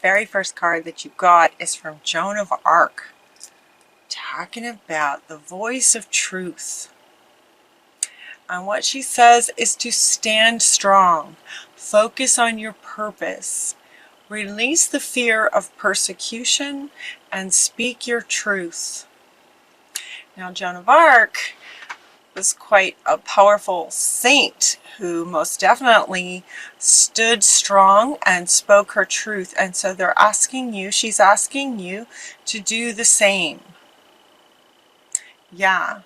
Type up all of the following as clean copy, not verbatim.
Very first card that you got is from Joan of Arc, talking about the voice of truth. And what she says is to stand strong, focus on your purpose, release the fear of persecution, and speak your truth. Now, Joan of Arc was quite a powerful saint who most definitely stood strong and spoke her truth. And so she's asking you to do the same. Yeah.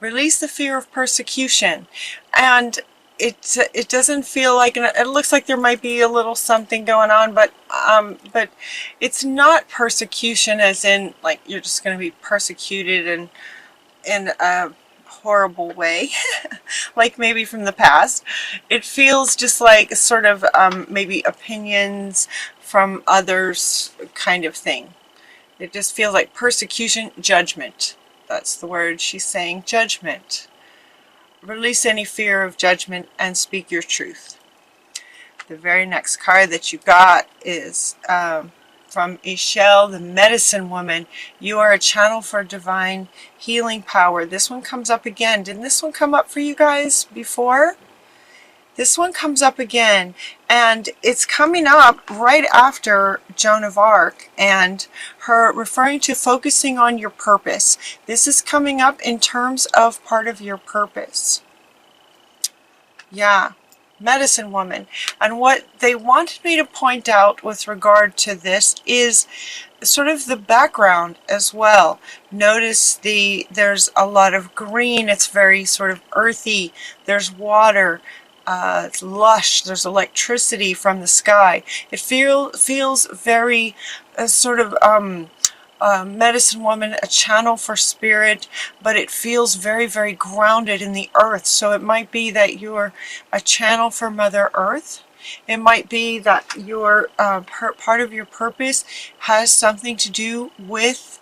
Release the fear of persecution. And it doesn't feel like, it looks like there might be a little something going on, but it's not persecution as in like you're just going to be persecuted and in a horrible way like maybe from the past. It feels just like sort of maybe opinions from others kind of thing. It just feels like persecution, judgment. That's the word she's saying, judgment. Release any fear of judgment and speak your truth. The very next card that you got is from Ishel, the medicine woman. You are a channel for divine healing power. This one comes up again. Didn't this one come up for you guys before? This one comes up again, and it's coming up right after Joan of Arc and her referring to focusing on your purpose. This is coming up in terms of part of your purpose. Yeah, medicine woman. And what they wanted me to point out with regard to this is sort of the background as well. Notice there's a lot of green. It's very sort of earthy. There's water. It's lush. There's electricity from the sky. It feels very sort of medicine woman, a channel for spirit, but it feels very, very grounded in the earth. So it might be that you're a channel for Mother Earth. It might be that your part of your purpose has something to do with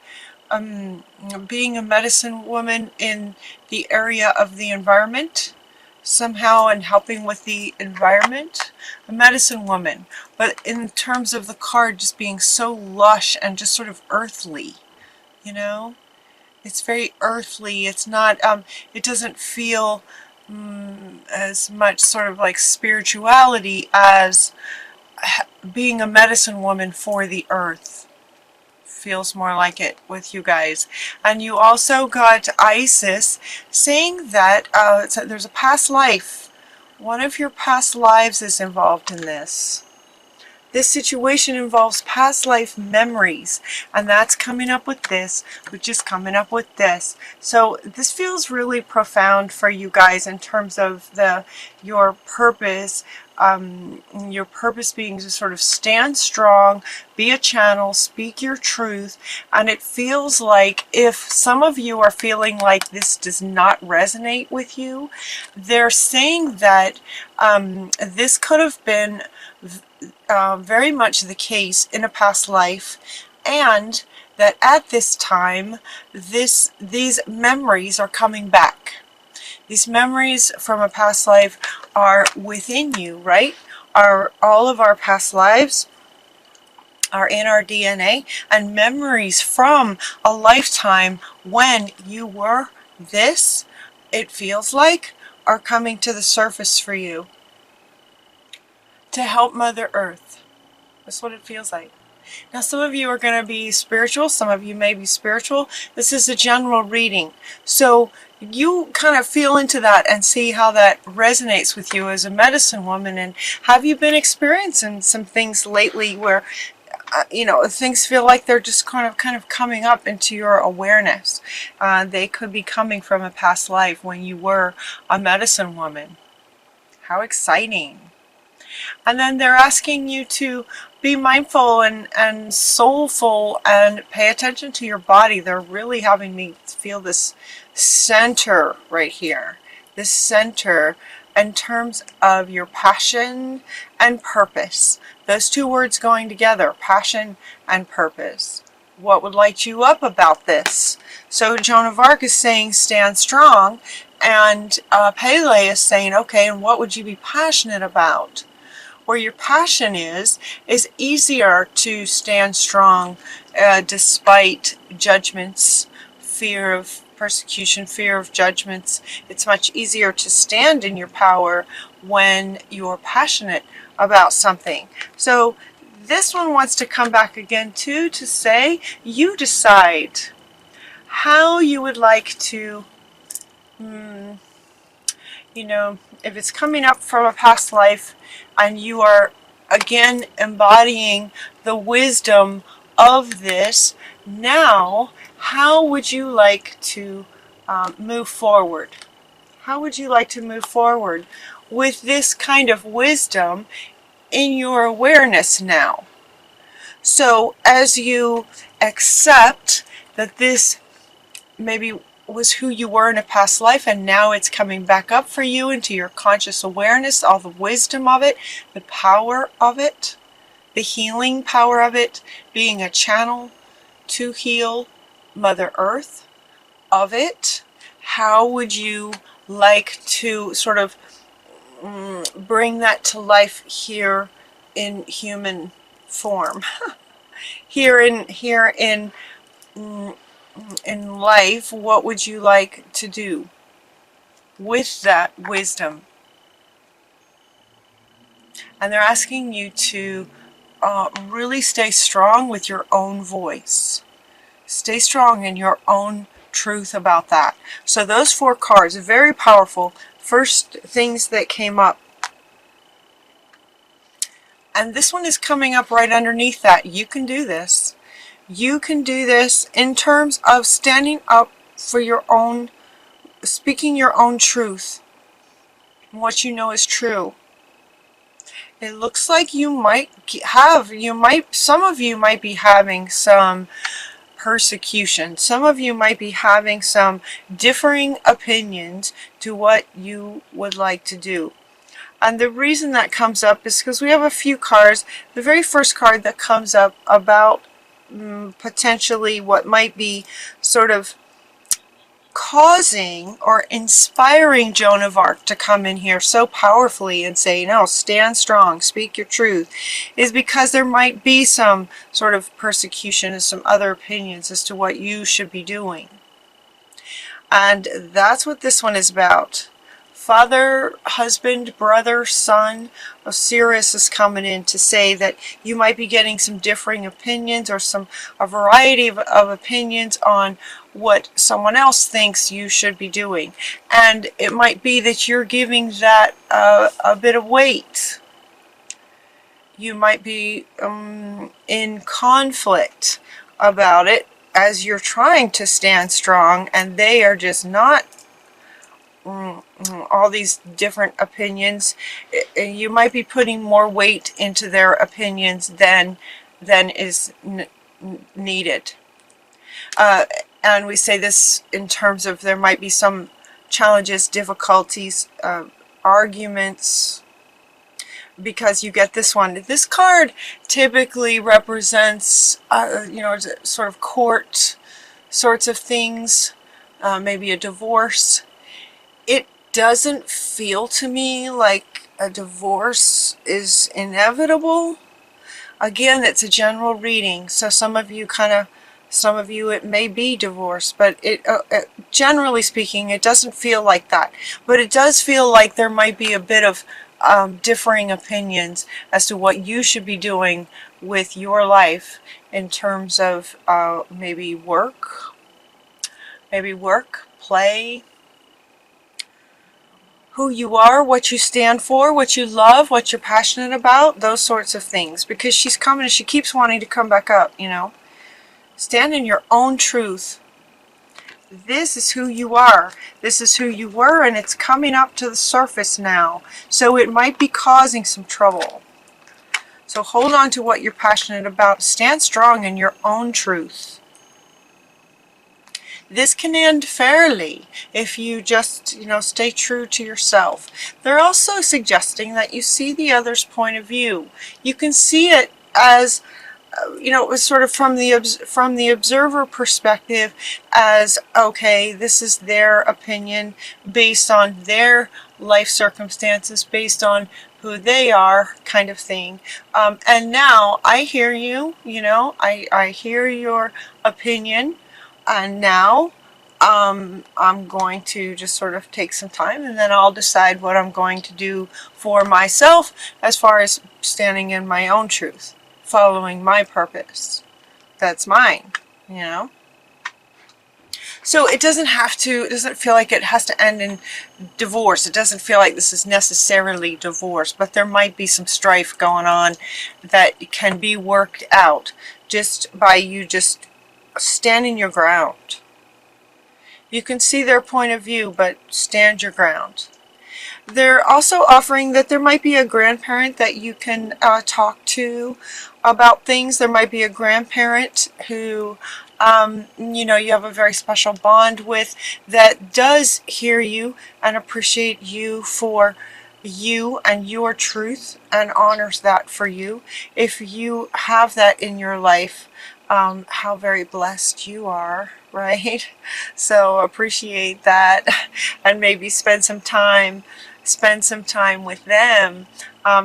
being a medicine woman in the area of the environment somehow, and helping with the environment. A medicine woman, but in terms of the card just being so lush and just sort of earthly, you know, it's very earthly. It's not it doesn't feel as much sort of like spirituality as being a medicine woman for the earth. Feels more like it with you guys. And you also got Isis saying that so there's a past life. One of your past lives is involved in this. This situation involves past life memories, and that's coming up with this, which is coming up with this. So this feels really profound for you guys in terms of your purpose. Your purpose being to sort of stand strong, be a channel, speak your truth. And it feels like if some of you are feeling like this does not resonate with you, they're saying that this could have been very much the case in a past life, and that at this time these memories are coming back. These memories from a past life are within you, right? All of our past lives are in our DNA, and memories from a lifetime when you were this, it feels like, are coming to the surface for you to help Mother Earth. That's what it feels like. Now, some of you are going to be spiritual. Some of you may be spiritual. This is a general reading. So you kind of feel into that and see how that resonates with you as a medicine woman. And have you been experiencing some things lately where, you know, things feel like they're just kind of coming up into your awareness? They could be coming from a past life when you were a medicine woman. How exciting. And then they're asking you to be mindful and soulful and pay attention to your body. They're really having me feel this center right here. This center in terms of your passion and purpose. Those two words going together, passion and purpose. What would light you up about this? So Joan of Arc is saying stand strong, and Pele is saying, okay, and what would you be passionate about? where your passion is easier to stand strong despite judgments, fear of persecution, fear of judgments. It's much easier to stand in your power when you're passionate about something. So this one wants to come back again too, to say you decide how you would like to, you know, if it's coming up from a past life and you are again embodying the wisdom of this, now how would you like to move forward? How would you like to move forward with this kind of wisdom in your awareness now? So as you accept that this maybe was who you were in a past life and now it's coming back up for you into your conscious awareness, all the wisdom of it, the power of it, the healing power of it, being a channel to heal Mother Earth of it, how would you like to sort of bring that to life here in human form? here in life, what would you like to do with that wisdom? And they're asking you to really stay strong with your own voice. Stay strong in your own truth about that. So those 4 cards are very powerful. First things that came up. And this one is coming up right underneath that. You can do this. You can do this in terms of standing up for your own, speaking your own truth, what you know is true. It looks like you might have, some of you might be having some persecution. Some of you might be having some differing opinions to what you would like to do. And the reason that comes up is because we have a few cards. The very first card that comes up about potentially what might be sort of causing or inspiring Joan of Arc to come in here so powerfully and say, no, stand strong, speak your truth, is because there might be some sort of persecution and some other opinions as to what you should be doing. And that's what this one is about. Father, husband, brother, son, Osiris is coming in to say that you might be getting some differing opinions or a variety of opinions on what someone else thinks you should be doing. And it might be that you're giving that a bit of weight. You might be in conflict about it as you're trying to stand strong, and they are just not all these different opinions. You might be putting more weight into their opinions than is needed. And we say this in terms of there might be some challenges, difficulties, arguments, because you get this one. This card typically represents, you know, sort of court sorts of things, maybe a divorce. It doesn't feel to me like a divorce is inevitable. Again, it's a general reading, so some of you it may be divorce, but generally speaking, it doesn't feel like that. But it does feel like there might be a bit of differing opinions as to what you should be doing with your life in terms of maybe work, play, who you are, what you stand for, what you love, what you're passionate about, those sorts of things. Because she's coming and she keeps wanting to come back up, you know. Stand in your own truth. This is who you are. This is who you were, and it's coming up to the surface now. So it might be causing some trouble. So hold on to what you're passionate about. Stand strong in your own truth. This can end fairly if you just, you know, stay true to yourself. They're also suggesting that you see the other's point of view. You can see it as, you know, it was sort of from the observer perspective as, okay, this is their opinion based on their life circumstances, based on who they are, kind of thing. And now I hear you, I hear your opinion, and now I'm going to just sort of take some time, and then I'll decide what I'm going to do for myself as far as standing in my own truth, following my purpose. That's mine, you know. So it doesn't feel like it has to end in divorce. It doesn't feel like this is necessarily divorce, but there might be some strife going on that can be worked out just by you just standing your ground. You can see their point of view, but stand your ground. They're also offering that there might be a grandparent that you can talk to about things. There might be a grandparent who you have a very special bond with, that does hear you and appreciate you for you and your truth and honors that for you. If you have that in your life, how very blessed you are, right? So appreciate that, and maybe spend some time with them,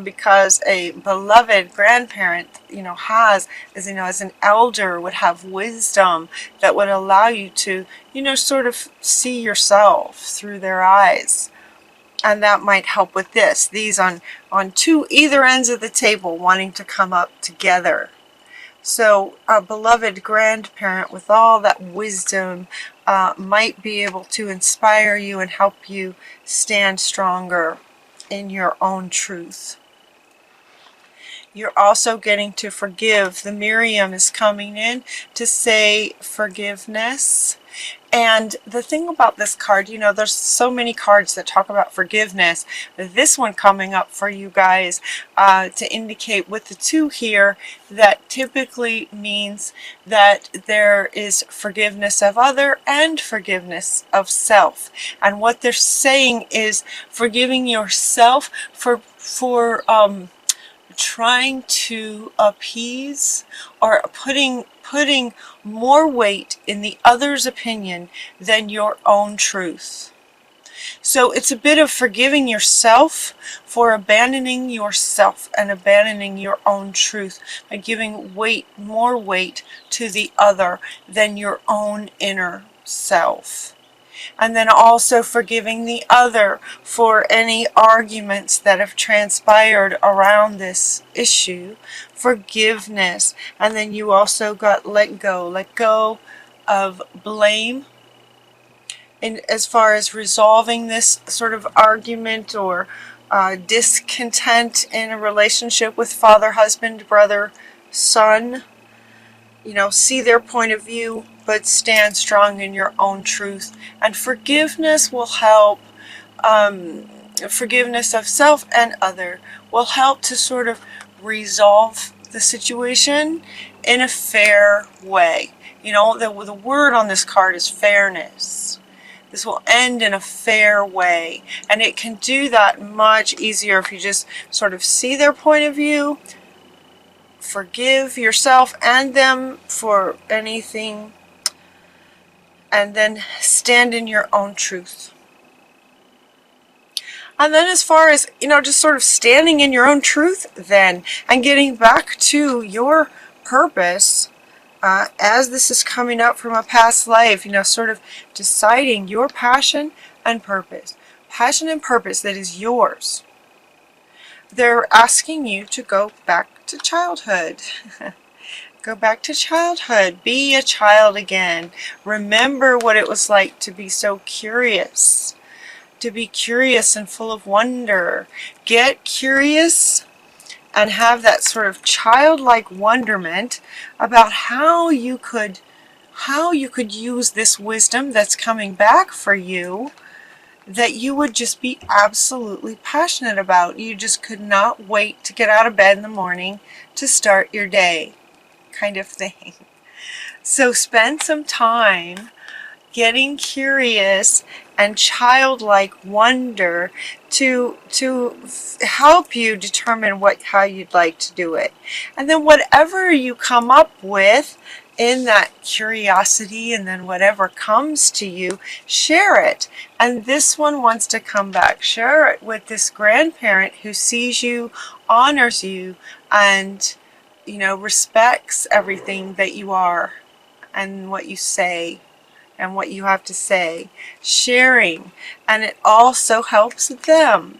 because a beloved grandparent, has, as an elder, would have wisdom that would allow you to, sort of see yourself through their eyes. And that might help with this. These on either ends of the table wanting to come up together. So a beloved grandparent with all that wisdom might be able to inspire you and help you stand stronger in your own truth. You're also getting to forgive. The Miriam is coming in to say forgiveness. And the thing about this card, there's so many cards that talk about forgiveness. This one coming up for you guys to indicate with the 2 here, that typically means that there is forgiveness of other and forgiveness of self. And what they're saying is forgiving yourself for trying to appease or putting more weight in the other's opinion than your own truth. So it's a bit of forgiving yourself for abandoning yourself and abandoning your own truth by giving more weight to the other than your own inner self. And then also forgiving the other for any arguments that have transpired around this issue. Forgiveness. And then you also got let go of blame. And as far as resolving this sort of argument or discontent in a relationship with father, husband, brother, son, see their point of view, but stand strong in your own truth. And forgiveness will help, forgiveness of self and other will help to sort of resolve the situation in a fair way. The word on this card is fairness. This will end in a fair way. And it can do that much easier if you just sort of see their point of view, forgive yourself and them for anything, and then stand in your own truth. And then as far as, just sort of standing in your own truth then, and getting back to your purpose, as this is coming up from a past life, sort of deciding your passion and purpose. Passion and purpose that is yours. They're asking you to go back to childhood. Go back to childhood. Be a child again. Remember what it was like to be so curious. To be curious and full of wonder. Get curious and have that sort of childlike wonderment about how you could use this wisdom that's coming back for you, that you would just be absolutely passionate about. You just could not wait to get out of bed in the morning to start your day, kind of thing. So spend some time getting curious and childlike wonder to help you determine how you'd like to do it. And then whatever you come up with, in that curiosity, and then whatever comes to you, share it. And this one wants to come back. Share it with this grandparent who sees you, honors you, and respects everything that you are and what you say and what you have to say. Sharing, and it also helps them.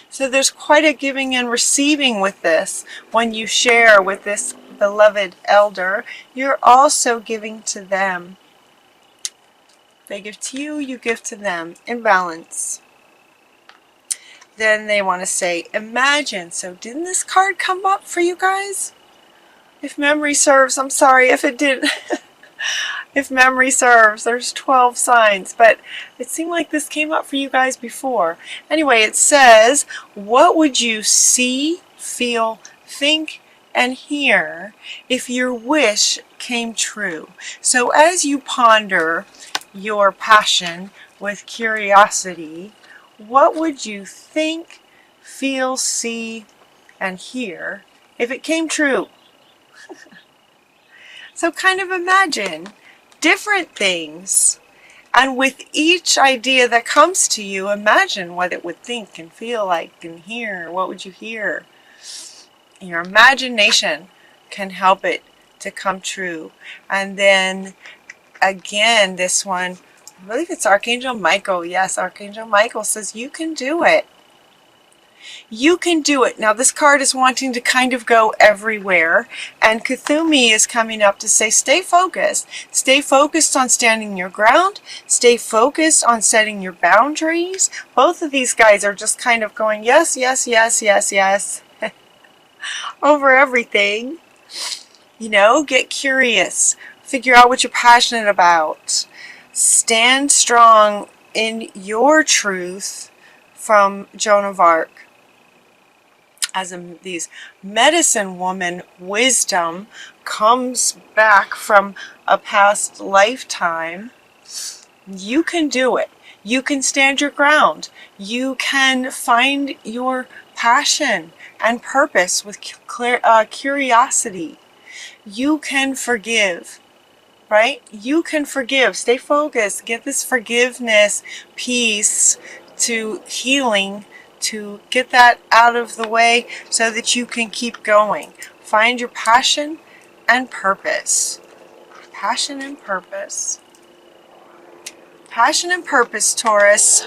So there's quite a giving and receiving with this. When you share with this beloved elder, you're also giving to them. They give to you, you give to them, in balance. Then they want to say, imagine. So didn't this card come up for you guys? If memory serves, I'm sorry if it didn't. If memory serves, there's 12 signs, but it seemed like this came up for you guys before. Anyway, it says, what would you see, feel, think, and hear if your wish came true? So as you ponder your passion with curiosity, what would you think, feel, see, and hear if it came true? So kind of imagine different things, and with each idea that comes to you, imagine what it would think and feel like and hear. What would you hear? Your imagination can help it to come true. And then again, this one, I believe it's Archangel Michael. Yes, Archangel Michael says you can do it. You can do it. Now this card is wanting to kind of go everywhere, and Kuthumi is coming up to say stay focused. Stay focused on standing your ground. Stay focused on setting your boundaries. Both of these guys are just kind of going yes, yes, yes, yes, yes over everything. Get curious. Figure out what you're passionate about. Stand strong in your truth from Joan of Arc. As these medicine woman wisdom comes back from a past lifetime, you can do it. You can stand your ground. You can find your passion and purpose with curiosity. You can forgive, right? You can forgive. Stay focused. Get this forgiveness piece to healing, to get that out of the way so that you can keep going. Find your passion and purpose. Passion and purpose. Passion and purpose, Taurus.